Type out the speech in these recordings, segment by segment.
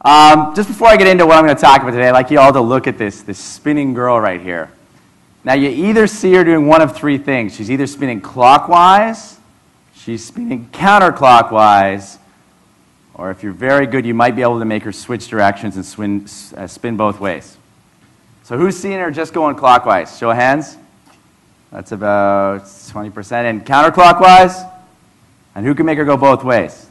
Just before I get into what I'm going to talk about today, I'd like you all to look at this spinning girl right here. Now, you either see her doing one of three things. She's either spinning clockwise, she's spinning counterclockwise, or if you're very good, you might be able to make her switch directions and spin both ways. So who's seeing her just going clockwise? Show of hands. That's about 20%. And counterclockwise? And who can make her go both ways?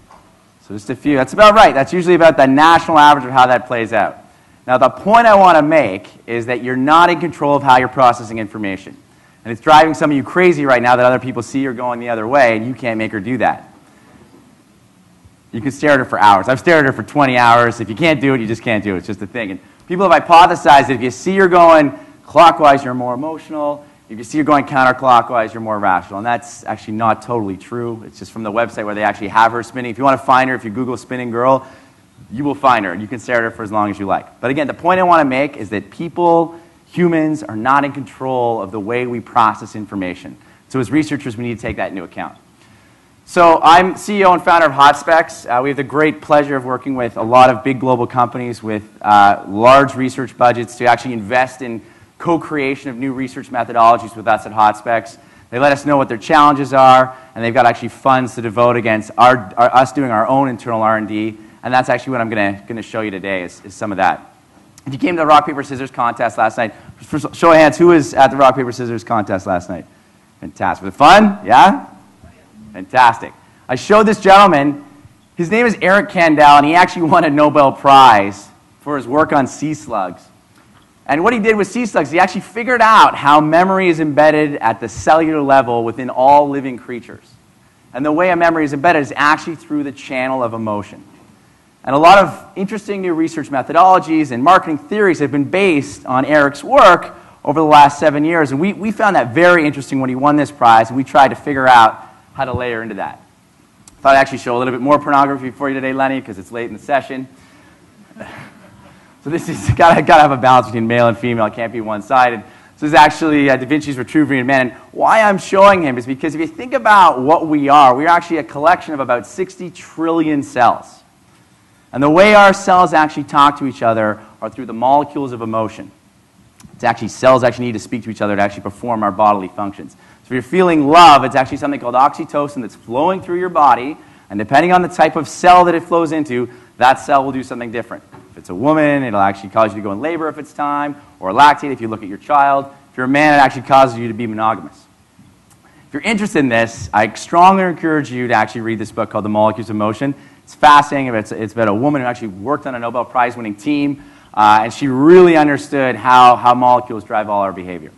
So just a few. That's about right. That's usually about the national average of how that plays out. Now, the point I want to make is that you're not in control of how you're processing information. And it's driving some of you crazy right now that other people see her going the other way, and you can't make her do that. You can stare at her for hours. I've stared at her for 20 hours. If you can't do it, you just can't do it. It's just a thing. And people have hypothesized that if you see her going clockwise, you're more emotional. If you see her going counterclockwise, you're more rational. And that's actually not totally true. It's just from the website where they actually have her spinning. If you want to find her, if you Google spinning girl, you will find her. And you can stare at her for as long as you like. But again, the point I want to make is that people, humans, are not in control of the way we process information. So as researchers, we need to take that into account. So I'm CEO and founder of Hotspex. We have the great pleasure of working with a lot of big global companies with large research budgets to actually invest in co-creation of new research methodologies with us at Hotspex. They let us know what their challenges are, and they've got actually funds to devote against us doing our own internal R&D, and that's actually what I'm going to show you today is some of that. If you came to the rock, paper, scissors contest last night, show of hands, who was at the rock, paper, scissors contest last night? Fantastic. Was it fun? Yeah? Fantastic. I showed this gentleman, his name is Eric Kandel, and he actually won a Nobel Prize for his work on sea slugs. And what he did with sea slugs, he actually figured out how memory is embedded at the cellular level within all living creatures. And the way a memory is embedded is actually through the channel of emotion. And a lot of interesting new research methodologies and marketing theories have been based on Eric's work over the last 7 years. And we found that very interesting when he won this prize, and we tried to figure out how to layer into that. I thought I'd actually show a little bit more pornography for you today, Lenny, because it's late in the session. So this is got to have a balance between male and female. It can't be one-sided. So this is actually Da Vinci's Vitruvian Man. And why I'm showing him is because if you think about what we are actually a collection of about 60 trillion cells. And the way our cells actually talk to each other are through the molecules of emotion. It's actually cells actually need to speak to each other to actually perform our bodily functions. So if you're feeling love, it's actually something called oxytocin that's flowing through your body, and depending on the type of cell that it flows into, that cell will do something different. If it's a woman, it'll actually cause you to go in labor if it's time, or lactate if you look at your child. If you're a man, it actually causes you to be monogamous. If you're interested in this, I strongly encourage you to actually read this book called The Molecules of Emotion. It's fascinating. It's about a woman who actually worked on a Nobel Prize-winning team, and she really understood how molecules drive all our behavior.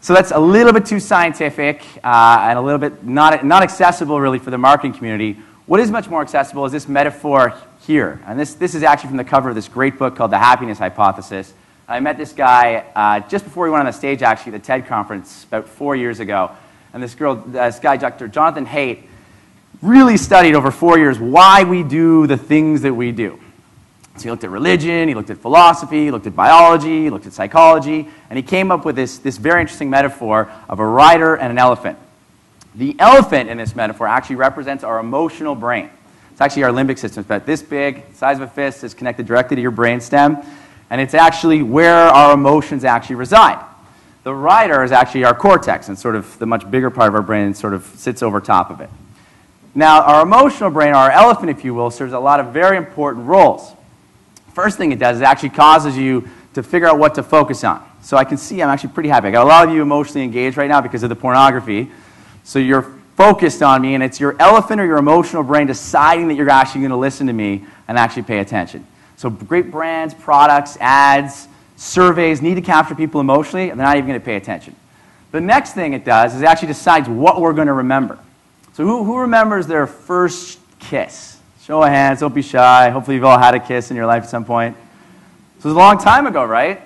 So that's a little bit too scientific and a little bit not accessible really for the marketing community. What is much more accessible is this metaphor here. And this is actually from the cover of this great book called The Happiness Hypothesis. I met this guy just before he went on the stage actually at the TED conference about 4 years ago. And this guy, Dr. Jonathan Haidt, really studied over 4 years why we do the things that we do. So he looked at religion, he looked at philosophy, he looked at biology, he looked at psychology, and he came up with this very interesting metaphor of a rider and an elephant. The elephant in this metaphor actually represents our emotional brain. It's actually our limbic system. It's about this big, the size of a fist, it's connected directly to your brainstem, and it's actually where our emotions actually reside. The rider is actually our cortex, and sort of the much bigger part of our brain sort of sits over top of it. Now, our emotional brain, our elephant, if you will, serves a lot of very important roles. First thing it does is it actually causes you to figure out what to focus on. So I can see I'm actually pretty happy. I got a lot of you emotionally engaged right now because of the pornography. So you're focused on me, and it's your elephant or your emotional brain deciding that you're actually going to listen to me and actually pay attention. So great brands, products, ads, surveys need to capture people emotionally, and they're not even going to pay attention. The next thing it does is it actually decides what we're going to remember. So who remembers their first kiss? Show of hands, don't be shy. Hopefully you've all had a kiss in your life at some point. So it was a long time ago, right?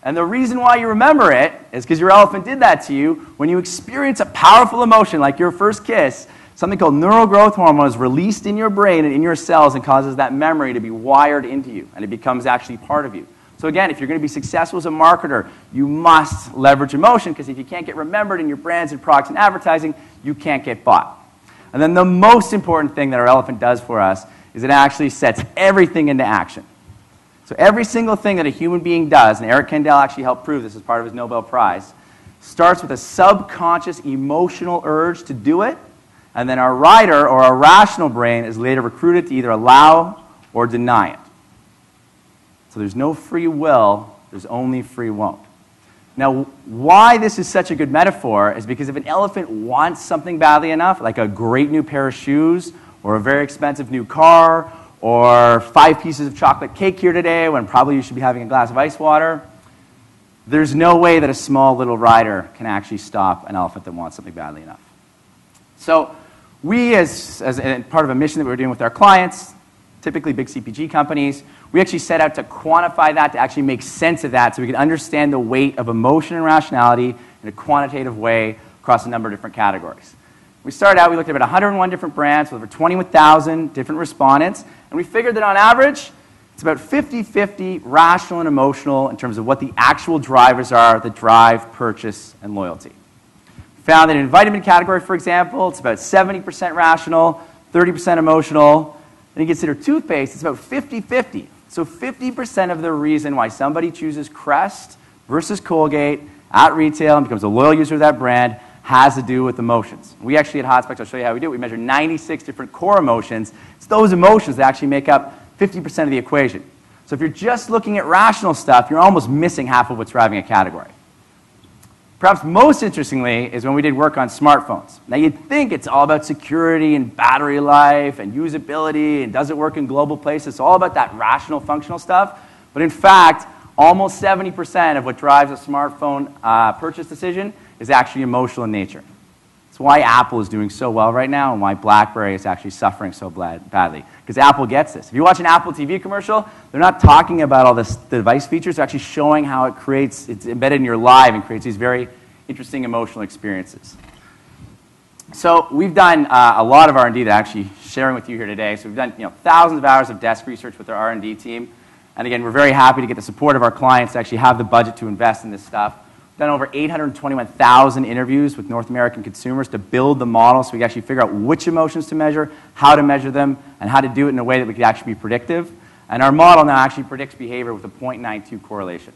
And the reason why you remember it is because your elephant did that to you. When you experience a powerful emotion like your first kiss, something called neural growth hormone is released in your brain and in your cells and causes that memory to be wired into you, and it becomes actually part of you. So again, if you're going to be successful as a marketer, you must leverage emotion, because if you can't get remembered in your brands and products and advertising, you can't get bought. And then the most important thing that our elephant does for us is it actually sets everything into action. So every single thing that a human being does, and Eric Kandel actually helped prove this as part of his Nobel Prize, starts with a subconscious emotional urge to do it, and then our rider or our rational brain is later recruited to either allow or deny it. So there's no free will, there's only free won't. Now, why this is such a good metaphor is because if an elephant wants something badly enough, like a great new pair of shoes, or a very expensive new car, or 5 pieces of chocolate cake here today when probably you should be having a glass of ice water, there's no way that a small little rider can actually stop an elephant that wants something badly enough. So we, as part of a mission that we were doing with our clients, typically big CPG companies, we actually set out to quantify that, to actually make sense of that so we could understand the weight of emotion and rationality in a quantitative way across a number of different categories. We started out, we looked at about 101 different brands with over 21,000 different respondents, and we figured that on average, it's about 50-50 rational and emotional in terms of what the actual drivers are that drive purchase and loyalty. We found that in the vitamin category, for example, it's about 70% rational, 30% emotional. Then you consider toothpaste, it's about 50-50. So 50% of the reason why somebody chooses Crest versus Colgate at retail and becomes a loyal user of that brand has to do with emotions. We actually at Hotspex, I'll show you how we do it, we measure 96 different core emotions. It's those emotions that actually make up 50% of the equation. So if you're just looking at rational stuff, you're almost missing half of what's driving a category. Perhaps most interestingly is when we did work on smartphones. Now you'd think it's all about security and battery life and usability and does it work in global places. It's all about that rational, functional stuff. But in fact, almost 70% of what drives a smartphone purchase decision is actually emotional in nature. It's why Apple is doing so well right now and why BlackBerry is actually suffering so badly. Because Apple gets this. If you watch an Apple TV commercial, they're not talking about all the device features. They're actually showing how it's embedded in your life and creates these very interesting emotional experiences. So we've done a lot of R&D that I'm actually sharing with you here today. So we've done thousands of hours of desk research with our R&D team. And again, we're very happy to get the support of our clients to actually have the budget to invest in this stuff. We've done over 821,000 interviews with North American consumers to build the model so we can actually figure out which emotions to measure, how to measure them, and how to do it in a way that we could actually be predictive. And our model now actually predicts behavior with a 0.92 correlation.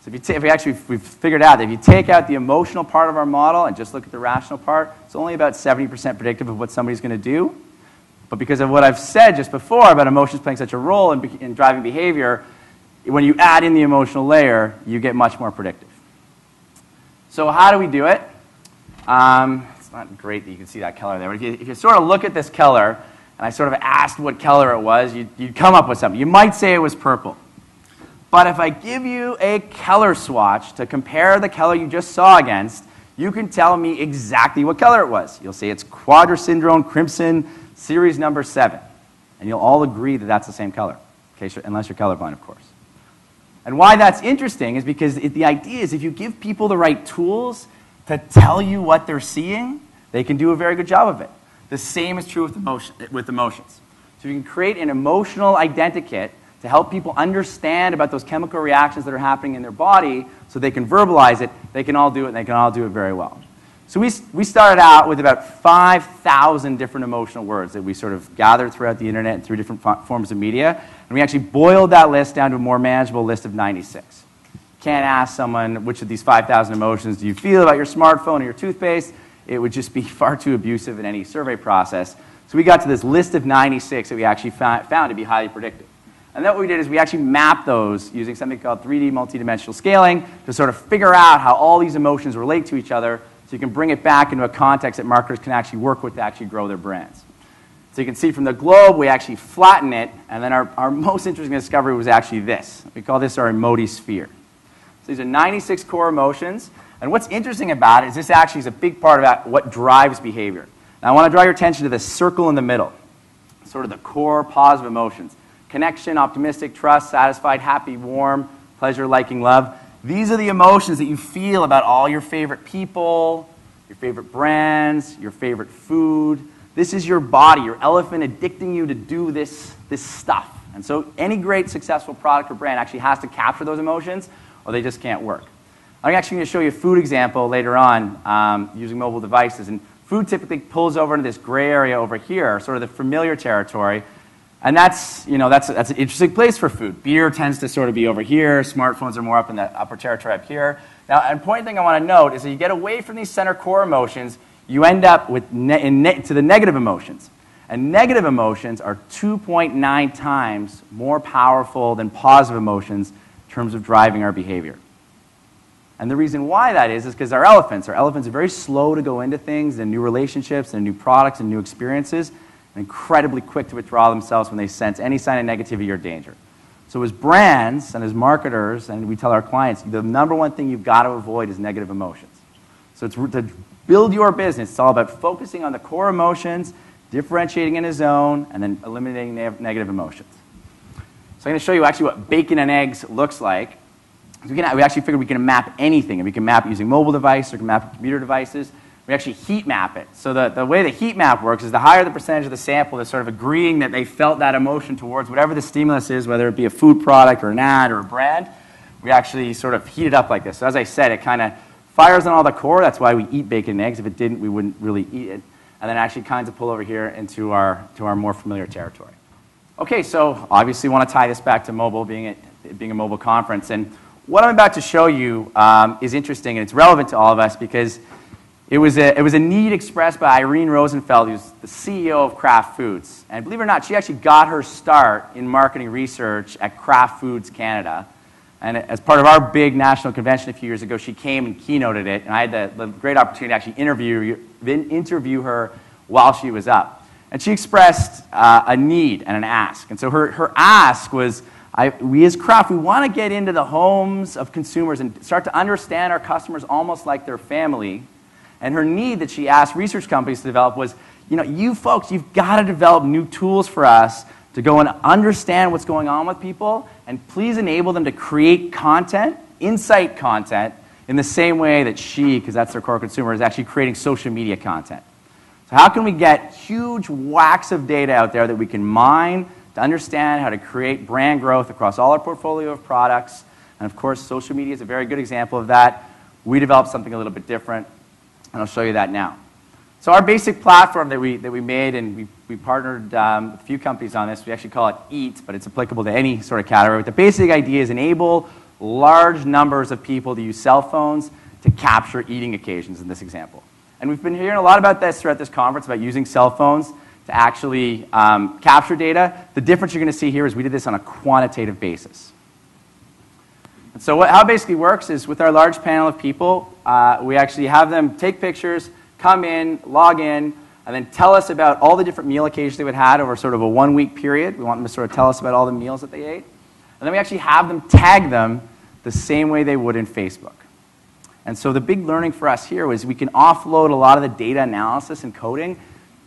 So we've figured out that if you take out the emotional part of our model and just look at the rational part, it's only about 70% predictive of what somebody's going to do. But because of what I've said just before about emotions playing such a role in driving behavior, when you add in the emotional layer, you get much more predictive. So how do we do it? It's not great that you can see that color there, but if you sort of look at this color, and I sort of asked what color it was, you'd come up with something. You might say it was purple. But if I give you a color swatch to compare the color you just saw against, you can tell me exactly what color it was. You'll say it's quadrisyndrome crimson series number 7. And you'll all agree that that's the same color, unless you're colorblind, of course. And why that's interesting is because the idea is if you give people the right tools to tell you what they're seeing, they can do a very good job of it. The same is true with emotions. So you can create an emotional identikit to help people understand about those chemical reactions that are happening in their body so they can verbalize it, they can all do it, and they can all do it very well. So we started out with about 5,000 different emotional words that we sort of gathered throughout the internet and through different forms of media. And we actually boiled that list down to a more manageable list of 96. You can't ask someone which of these 5,000 emotions do you feel about your smartphone or your toothpaste. It would just be far too abusive in any survey process. So we got to this list of 96 that we actually found to be highly predictive. And then what we did is we actually mapped those using something called 3D multidimensional scaling to sort of figure out how all these emotions relate to each other so you can bring it back into a context that marketers can actually work with to actually grow their brands. So you can see from the globe, we actually flatten it, and then our most interesting discovery was actually this. We call this our emoji sphere. So these are 96 core emotions, and what's interesting about it is this actually is a big part of what drives behavior. Now I want to draw your attention to the circle in the middle, sort of the core positive emotions. Connection, optimistic, trust, satisfied, happy, warm, pleasure, liking, love. These are the emotions that you feel about all your favorite people, your favorite brands, your favorite food. This is your body, your elephant addicting you to do this stuff. And so any great successful product or brand actually has to capture those emotions or they just can't work. I'm actually going to show you a food example later on using mobile devices. And food typically pulls over into this gray area over here, sort of the familiar territory. And that's an interesting place for food. Beer tends to sort of be over here. Smartphones are more up in the upper territory up here. Now, an important thing I want to note is that you get away from these center core emotions, you end up with to the negative emotions. And negative emotions are 2.9 times more powerful than positive emotions in terms of driving our behavior. And the reason why that is because our elephants are very slow to go into things and new relationships and new products and new experiences, and incredibly quick to withdraw themselves when they sense any sign of negativity or danger. So as brands and as marketers, and we tell our clients, the number one thing you've got to avoid is negative emotions. So to build your business, it's all about focusing on the core emotions, differentiating in a zone, and then eliminating negative emotions. So I'm going to show you actually what bacon and eggs looks like. We actually figured we can map anything, and we can map using mobile devices, or we can map computer devices. We actually heat map it. So the way the heat map works is the higher the percentage of the sample that's sort of agreeing that they felt that emotion towards whatever the stimulus is, whether it be a food product or an ad or a brand, we actually sort of heat it up like this. So as I said, it kind of fires on all the core. That's why we eat bacon and eggs. If it didn't, we wouldn't really eat it. And then actually kinds of pull over here into our more familiar territory. Okay, so obviously we want to tie this back to mobile, being a mobile conference. And what I'm about to show you is interesting, and it's relevant to all of us because it was a need expressed by Irene Rosenfeld, who's the CEO of Kraft Foods. And believe it or not, she actually got her start in marketing research at Kraft Foods Canada. And as part of our big national convention a few years ago, she came and keynoted it. And I had the great opportunity to actually interview her while she was up. And she expressed a need and an ask. And so her ask was, we as Kraft, we want to get into the homes of consumers and start to understand our customers almost like their family. And her need that she asked research companies to develop was, you folks, you've got to develop new tools for us to go and understand what's going on with people, and please enable them to create content, insight content, in the same way that she, because that's their core consumer, is actually creating social media content. So how can we get huge whacks of data out there that we can mine to understand how to create brand growth across all our portfolio of products? And of course, social media is a very good example of that. We developed something a little bit different, and I'll show you that now. So our basic platform that we made, and we partnered with a few companies on this, we actually call it EAT, but it's applicable to any sort of category. But the basic idea is enable large numbers of people to use cell phones to capture eating occasions in this example. And we've been hearing a lot about this throughout this conference, about using cell phones to actually capture data. The difference you're going to see here is we did this on a quantitative basis. And so how it basically works is with our large panel of people, we actually have them take pictures, come in, log in, and then tell us about all the different meal occasions they would have had over sort of a 1-week period. We want them to sort of tell us about all the meals that they ate. And then we actually have them tag them the same way they would in Facebook. And so the big learning for us here was we can offload a lot of the data analysis and coding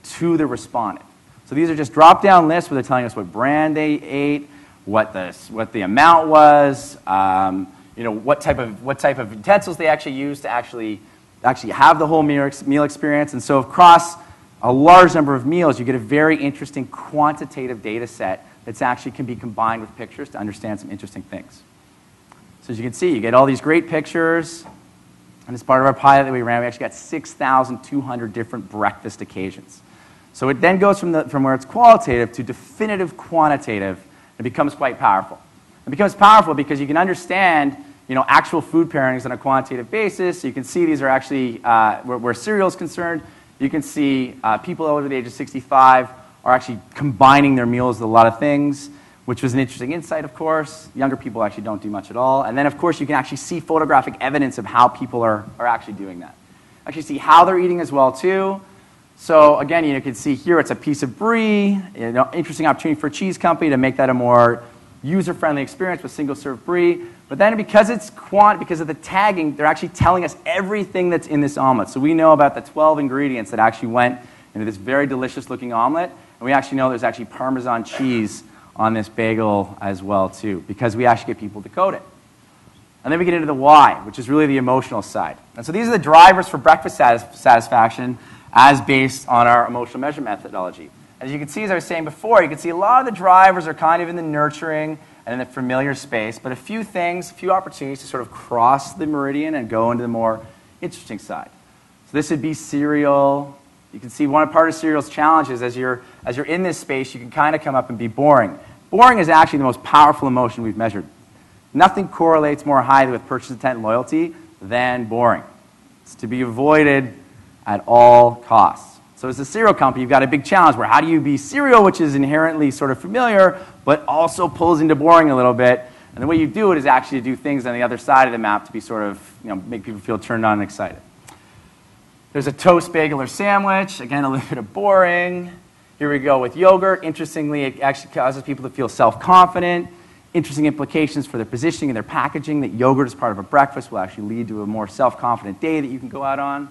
to the respondent. So these are just drop-down lists where they're telling us what brand they ate, what the amount was, what type of utensils they actually used to actually have the whole meal experience. And so across a large number of meals, you get a very interesting quantitative data set that actually can be combined with pictures to understand some interesting things. So as you can see, you get all these great pictures. And as part of our pilot that we ran, we actually got 6,200 different breakfast occasions. So it then goes from where it's qualitative to definitive quantitative. It becomes quite powerful. It becomes powerful because you can understand actual food pairings on a quantitative basis. So you can see these are actually, where cereal is concerned, you can see people over the age of 65 are actually combining their meals with a lot of things, which was an interesting insight, of course. Younger people actually don't do much at all. And then, of course, you can actually see photographic evidence of how people are actually doing that. Actually see how they're eating as well, too. So, again, you can see here it's a piece of brie, interesting opportunity for a cheese company to make that a more user-friendly experience with single-serve brie. But then because because of the tagging, they're actually telling us everything that's in this omelet. So we know about the 12 ingredients that actually went into this very delicious-looking omelet. And we actually know there's actually Parmesan cheese on this bagel as well, too, because we actually get people to code it. And then we get into the why, which is really the emotional side. And so these are the drivers for breakfast satisfaction as based on our emotional measurement methodology. As you can see, as I was saying before, you can see a lot of the drivers are kind of in the nurturing and in the familiar space, but a few opportunities to sort of cross the meridian and go into the more interesting side. So this would be cereal, You can see one part of cereal's challenge is as you're in this space, you can kind of come up and be boring. Boring is actually the most powerful emotion we've measured. Nothing correlates more highly with purchase intent and loyalty than boring. It's to be avoided at all costs. So as a cereal company, you've got a big challenge where how do you be cereal, which is inherently sort of familiar, but also pulls into boring a little bit. And the way you do it is actually to do things on the other side of the map to be sort of, make people feel turned on and excited. There's a toast, bagel, or sandwich. Again, a little bit of boring. Here we go with yogurt. Interestingly, it actually causes people to feel self-confident. Interesting implications for their positioning and their packaging, that yogurt as part of a breakfast will actually lead to a more self-confident day that you can go out on.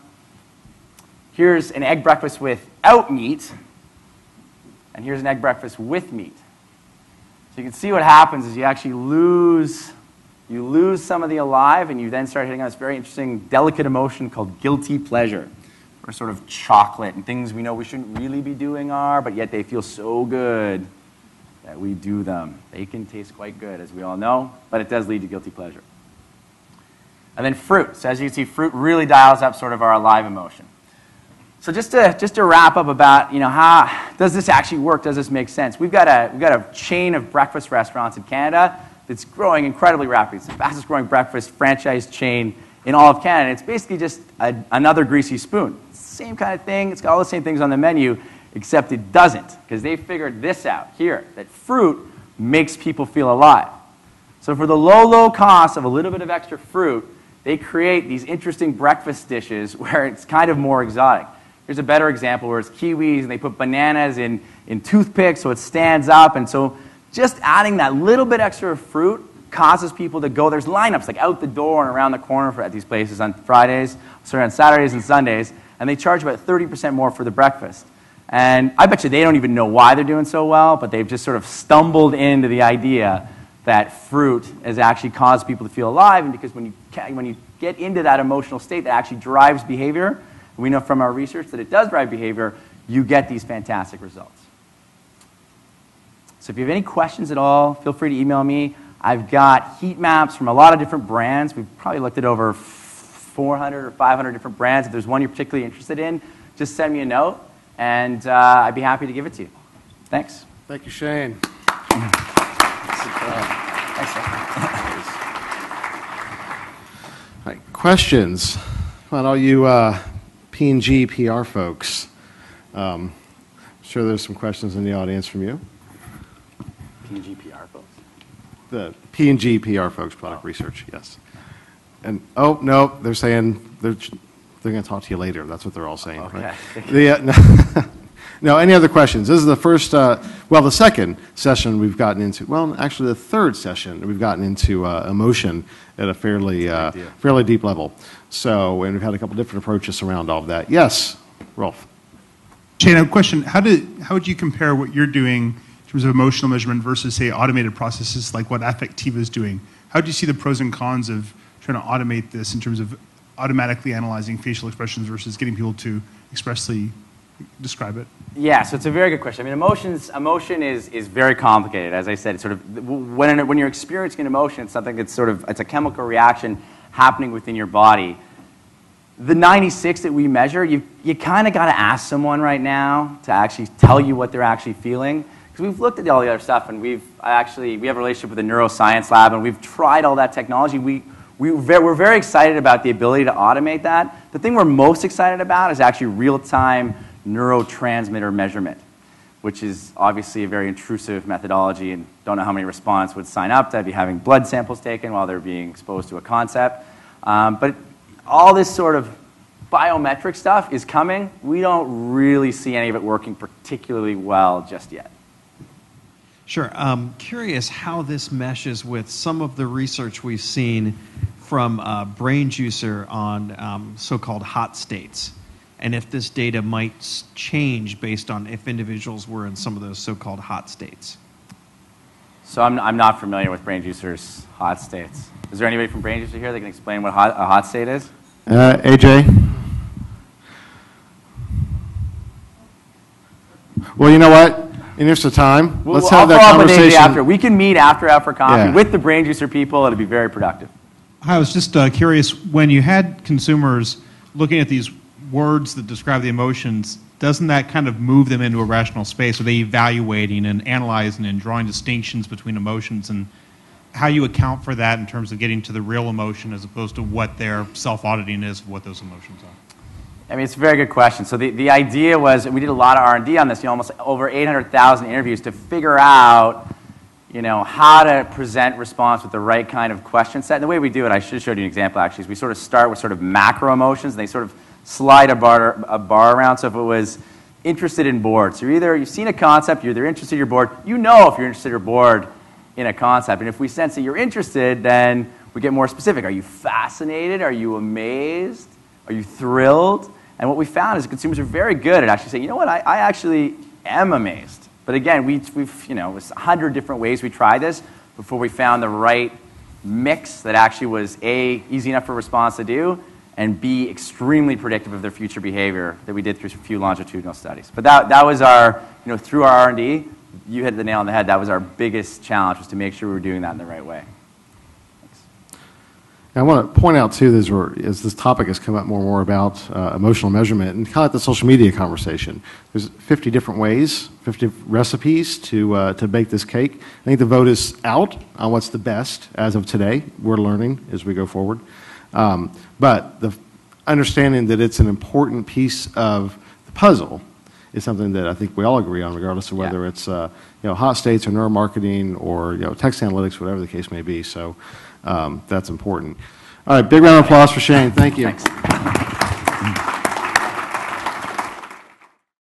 Here's an egg breakfast without meat, and here's an egg breakfast with meat. So you can see what happens is you actually lose some of the alive, and you then start hitting on this very interesting, delicate emotion called guilty pleasure, or sort of chocolate, and things we know we shouldn't really be doing are, but yet they feel so good that we do them. They can taste quite good, as we all know, but it does lead to guilty pleasure. And then fruit. So as you can see, fruit really dials up sort of our alive emotion. So just to wrap up about, how does this actually work? Does this make sense? We've got a chain of breakfast restaurants in Canada that's growing incredibly rapidly. It's the fastest growing breakfast franchise chain in all of Canada. It's basically just another greasy spoon. Same kind of thing. It's got all the same things on the menu, except it doesn't, because they figured this out here, that fruit makes people feel alive. So for the low cost of a little bit of extra fruit, they create these interesting breakfast dishes where it's kind of more exotic. Here's a better example where it's kiwis, and they put bananas in toothpicks so it stands up. And so just adding that little bit extra fruit causes people to go. There's lineups like out the door and around the corner at these places on Saturdays and Sundays, and they charge about 30% more for the breakfast. And I bet you they don't even know why they're doing so well, but they've just sort of stumbled into the idea that fruit has actually caused people to feel alive, and because when you get into that emotional state that actually drives behavior, we know from our research that it does drive behavior, you get these fantastic results. So if you have any questions at all, feel free to email me. I've got heat maps from a lot of different brands. We've probably looked at over 400 or 500 different brands. If there's one you're particularly interested in, just send me a note, and I'd be happy to give it to you. Thanks. Thank you, Shane. Thanks, sir. All right, questions about all you P&G PR folks. I'm sure there's some questions in the audience from you. P&G PR folks? The P&G PR folks, product research, yes. And, oh, no, they're saying they're going to talk to you later. That's what they're all saying. Okay. Right? No, any other questions? This is the first, the second session we've gotten into, actually the third session we've gotten into emotion at a fairly deep level. So, and we've had a couple different approaches around all of that. Yes, Rolf. Shane, a question. How would you compare what you're doing in terms of emotional measurement versus, say, automated processes like what Affectiva is doing? How do you see the pros and cons of trying to automate this in terms of automatically analyzing facial expressions versus getting people to expressly describe it? Yeah, so it's a very good question. I mean, emotion is very complicated. As I said, it's sort of when you're experiencing an emotion, it's something that's it's a chemical reaction happening within your body. The 96 that we measure, you kind of got to ask someone right now to actually tell you what they're actually feeling. Because we've looked at all the other stuff, and we have a relationship with the neuroscience lab, and we've tried all that technology. We're very excited about the ability to automate that. The thing we're most excited about is actually real-time neurotransmitter measurement, which is obviously a very intrusive methodology, and don't know how many respondents would sign up to be having blood samples taken while they're being exposed to a concept. But all this sort of biometric stuff is coming. We don't really see any of it working particularly well just yet. Sure. Curious how this meshes with some of the research we've seen from Brain Juicer on so-called hot states, and if this data might change based on if individuals were in some of those so-called hot states. So I'm not familiar with Brain Juicer's hot states. Is there anybody from Brain Juicer here that can explain what a hot state is? AJ? Well, you know what? In the interest of time, let's have that conversation. After. We can meet after coffee with the Brain Juicer people. It'll be very productive. I was just curious, when you had consumers looking at these words that describe the emotions, doesn't that kind of move them into a rational space? Are they evaluating and analyzing and drawing distinctions between emotions, and how you account for that in terms of getting to the real emotion as opposed to what their self-auditing is of what those emotions are? I mean, it's a very good question. So the idea was, we did a lot of R&D on this, almost over 800,000 interviews to figure out, how to present response with the right kind of question set. And the way we do it, I should have showed you an example actually, is we sort of start with sort of macro emotions, and they sort of slide a bar around. So if it was interested in bored, so you've seen a concept, you're either interested or you're bored. You know if you're interested or bored in a concept. And if we sense that you're interested, then we get more specific. Are you fascinated? Are you amazed? Are you thrilled? And what we found is that consumers are very good at actually saying, you know what, I actually am amazed. But again, we've it was 100 different ways we tried this before we found the right mix that actually was A, easy enough for a response to do, and B, extremely predictive of their future behavior that we did through a few longitudinal studies. But that was our, through our R&D, you hit the nail on the head, that was our biggest challenge, was to make sure we were doing that in the right way. I want to point out, too, as this topic has come up more and more about emotional measurement, and kind of like the social media conversation, there's 50 different ways, 50 recipes to bake this cake. I think the vote is out on what's the best as of today. We're learning as we go forward. But the understanding that it's an important piece of the puzzle is something that I think we all agree on, regardless of whether it's hot states or neuromarketing or text analytics, whatever the case may be. So that's important. All right, big round of applause for Shane. Thank you. Thanks.